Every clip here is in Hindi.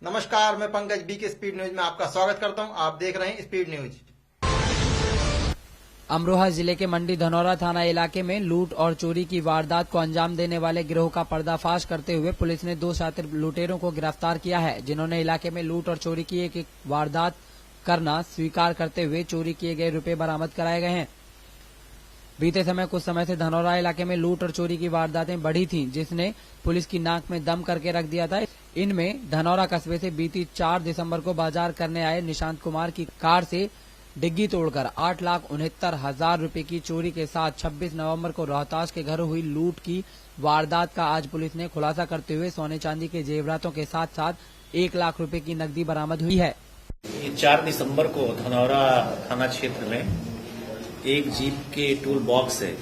नमस्कार, मैं पंकज बी के स्पीड न्यूज में आपका स्वागत करता हूं। आप देख रहे हैं स्पीड न्यूज। अमरोहा जिले के मंडी धनौरा थाना इलाके में लूट और चोरी की वारदात को अंजाम देने वाले गिरोह का पर्दाफाश करते हुए पुलिस ने 2 शातिर लुटेरों को गिरफ्तार किया है, जिन्होंने इलाके में लूट और चोरी की एक वारदात करना स्वीकार करते हुए चोरी किए गए रुपए बरामद कराए गए हैं। बीते समय कुछ समय से धनौरा इलाके में लूट और चोरी की वारदातें बढ़ी थीं, जिसने पुलिस की नाक में दम करके रख दिया था। इनमें धनौरा कस्बे से बीती 4 दिसंबर को बाजार करने आए निशांत कुमार की कार से डिग्गी तोड़कर 8,69,000 रुपए की चोरी के साथ 26 नवंबर को रोहतास के घर हुई लूट की वारदात का आज पुलिस ने खुलासा करते हुए सोने चांदी के जेवरातों के साथ साथ 1 लाख रुपए की नकदी बरामद हुई है। 4 दिसंबर को धनौरा थाना क्षेत्र में एक जीप के टूल बॉक्स से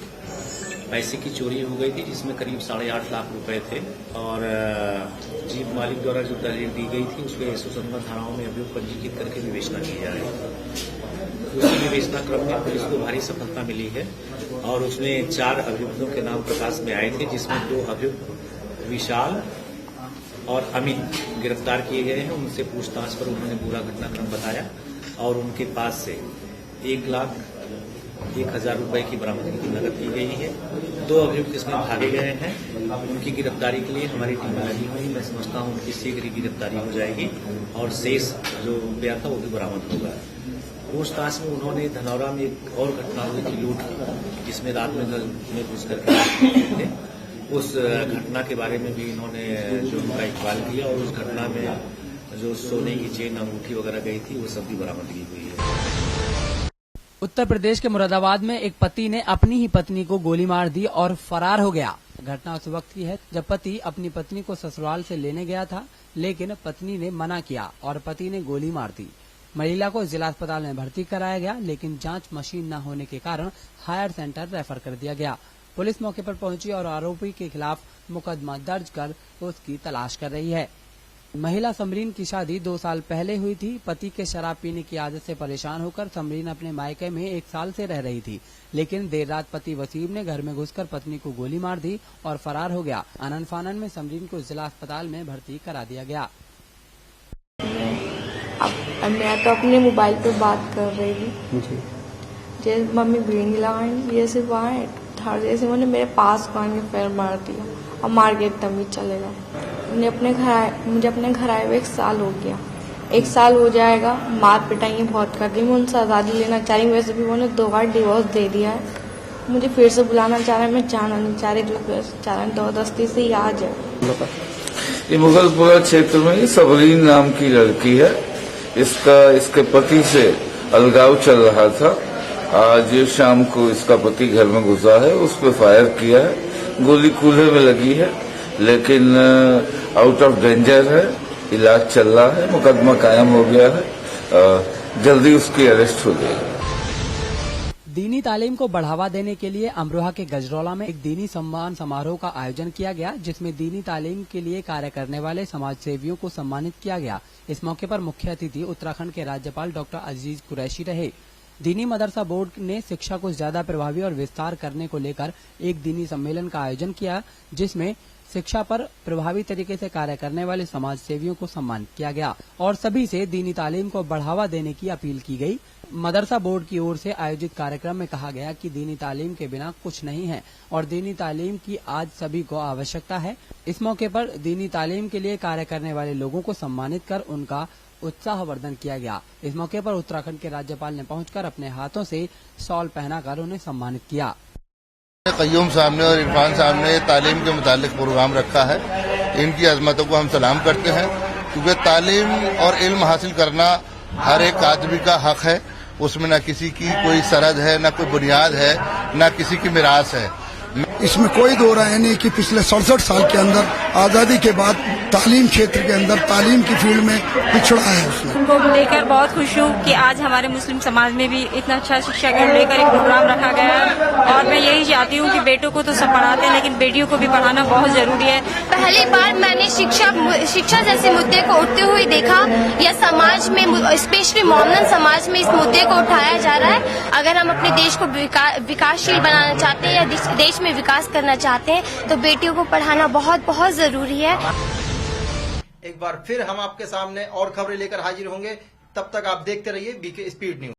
पैसे की चोरी हो गई थी, जिसमें करीब 8.5 लाख रुपए थे और जीप मालिक द्वारा जो दलील दी गई थी उसके सुसंगत धाराओं में अभियोग पंजीकृत करके विवेचना की जा रही है। उसी विवेचना क्रम में पुलिस को भारी सफलता मिली है और उसमें 4 अभियुक्तों के नाम प्रकाश में आए थे, जिसमें 2 अभियुक्त विशाल और अमित गिरफ्तार किए गए हैं। उनसे पूछताछ पर उन्होंने पूरा घटनाक्रम बताया और उनके पास से 1,01,000 रुपए की बरामदगी की नकद की गई है। 2 अभियुक्त इसमें भागे गए हैं। उनकी गिरफ्तारी के लिए हमारी टीम लगी हुई। मैं समझता हूं उनकी शीघ्र ही गिरफ्तारी हो जाएगी और शेष जो रुपया था वो भी बरामद होगा। पूछताछ में उन्होंने धनौरा में एक और घटना हुई थी लूट, जिसमें रात में घुस करके थे। उस घटना के बारे में भी इन्होंने जो उनका इकबाल किया और उस घटना में जो सोने की चेन अंगूठी वगैरह गई थी वो सब भी बरामदगी हुई है। उत्तर प्रदेश के मुरादाबाद में एक पति ने अपनी ही पत्नी को गोली मार दी और फरार हो गया। घटना उस वक्त की है जब पति अपनी पत्नी को ससुराल से लेने गया था, लेकिन पत्नी ने मना किया और पति ने गोली मार दी। महिला को जिला अस्पताल में भर्ती कराया गया, लेकिन जांच मशीन न होने के कारण हायर सेंटर रेफर कर दिया गया। पुलिस मौके पर पहुंची और आरोपी के खिलाफ मुकदमा दर्ज कर उसकी तलाश कर रही है। महिला समरीन की शादी 2 साल पहले हुई थी। पति के शराब पीने की आदत से परेशान होकर समरीन अपने मायके में 1 साल से रह रही थी, लेकिन देर रात पति वसीम ने घर में घुसकर पत्नी को गोली मार दी और फरार हो गया। आनन फानन में समरीन को जिला अस्पताल में भर्ती करा दिया गया। अब मैं तो अपने मोबाइल पे बात कर रही थी, जैसे मम्मी बीड़ी लगाएंगी, ये सिर्फ आए थर्ड जैसे मैंने मेरे पास आके पैर मार दिया और मार के एकदम ही चले गए। मुझे अपने घर आए हुए 1 साल हो गया, 1 साल हो जाएगा। मार पिटाई बहुत कर दी। मैं उनसे आज़ादी लेना चाह रही हूँ, वैसे भी उन्होंने 2 बार डिवोर्स दे दिया है। मुझे फिर से बुलाना चाह रहा है, मैं जाना नहीं चाह रही, चाह रहा जबरदस्ती से ही आ जाए। ये मुगलपुरा क्षेत्र में सबरीन नाम की लड़की है। इसके पति से अलगाव चल रहा था। आज शाम को इसका पति घर में घुसा है, उस पर फायर किया है। गोली कूल्हे में लगी है, लेकिन आउट ऑफ डेंजर है। इलाज चल रहा है, मुकदमा कायम हो गया है। जल्दी उसकी अरेस्ट हो जाएगी। दीनी तालीम को बढ़ावा देने के लिए अमरोहा के गजरौला में एक दीनी सम्मान समारोह का आयोजन किया गया, जिसमें दीनी तालीम के लिए कार्य करने वाले समाज सेवियों को सम्मानित किया गया। इस मौके पर मुख्य अतिथि उत्तराखंड के राज्यपाल डॉक्टर अजीज कुरैशी रहे। दीनी मदरसा बोर्ड ने शिक्षा को ज्यादा प्रभावी और विस्तार करने को लेकर एक दीनी सम्मेलन का आयोजन किया, जिसमें शिक्षा पर प्रभावी तरीके से कार्य करने वाले समाज सेवियों को सम्मानित किया गया और सभी से दीनी तालीम को बढ़ावा देने की अपील की गई। मदरसा बोर्ड की ओर से आयोजित कार्यक्रम में कहा गया कि दीनी तालीम के बिना कुछ नहीं है और दीनी तालीम की आज सभी को आवश्यकता है। इस मौके पर दीनी तालीम के लिए कार्य करने वाले लोगों को सम्मानित कर उनका उत्साहवर्धन किया गया। इस मौके पर उत्तराखंड के राज्यपाल ने पहुंचकर अपने हाथों से शॉल पहनाकर उन्हें सम्मानित किया। कय्यूम साहब ने और इरफान साहब ने तालीम के मुतालिक प्रोग्राम रखा है। इनकी अजमतों को हम सलाम करते हैं, क्योंकि तालीम और इल्म हासिल करना हर एक आदमी का हक है। उसमें न किसी की कोई सरहद है, न कोई बुनियाद है, न किसी की मिरास है। इसमें कोई दो राय नहीं कि पिछले 67 साल के अंदर आजादी के बाद तालीम क्षेत्र के अंदर तालीम की फील्ड में पिछड़ा है। उनको लेकर बहुत खुश हूँ कि आज हमारे मुस्लिम समाज में भी इतना अच्छा शिक्षा को लेकर एक प्रोग्राम रखा गया है और मैं यही चाहती हूँ कि बेटों को तो सब पढ़ाते हैं, लेकिन बेटियों को भी पढ़ाना बहुत जरूरी है। पहली बार मैंने शिक्षा जैसे मुद्दे को उठते हुए देखा, या समाज में स्पेशली मोमडन समाज में इस मुद्दे को उठाया जा रहा है। अगर हम अपने देश को विकासशील बनाना चाहते हैं या देश में विकास करना चाहते हैं तो बेटियों को पढ़ाना बहुत बहुत जरूरी है। एक बार फिर हम आपके सामने और खबरें लेकर हाजिर होंगे। तब तक आप देखते रहिए बीके स्पीड न्यूज।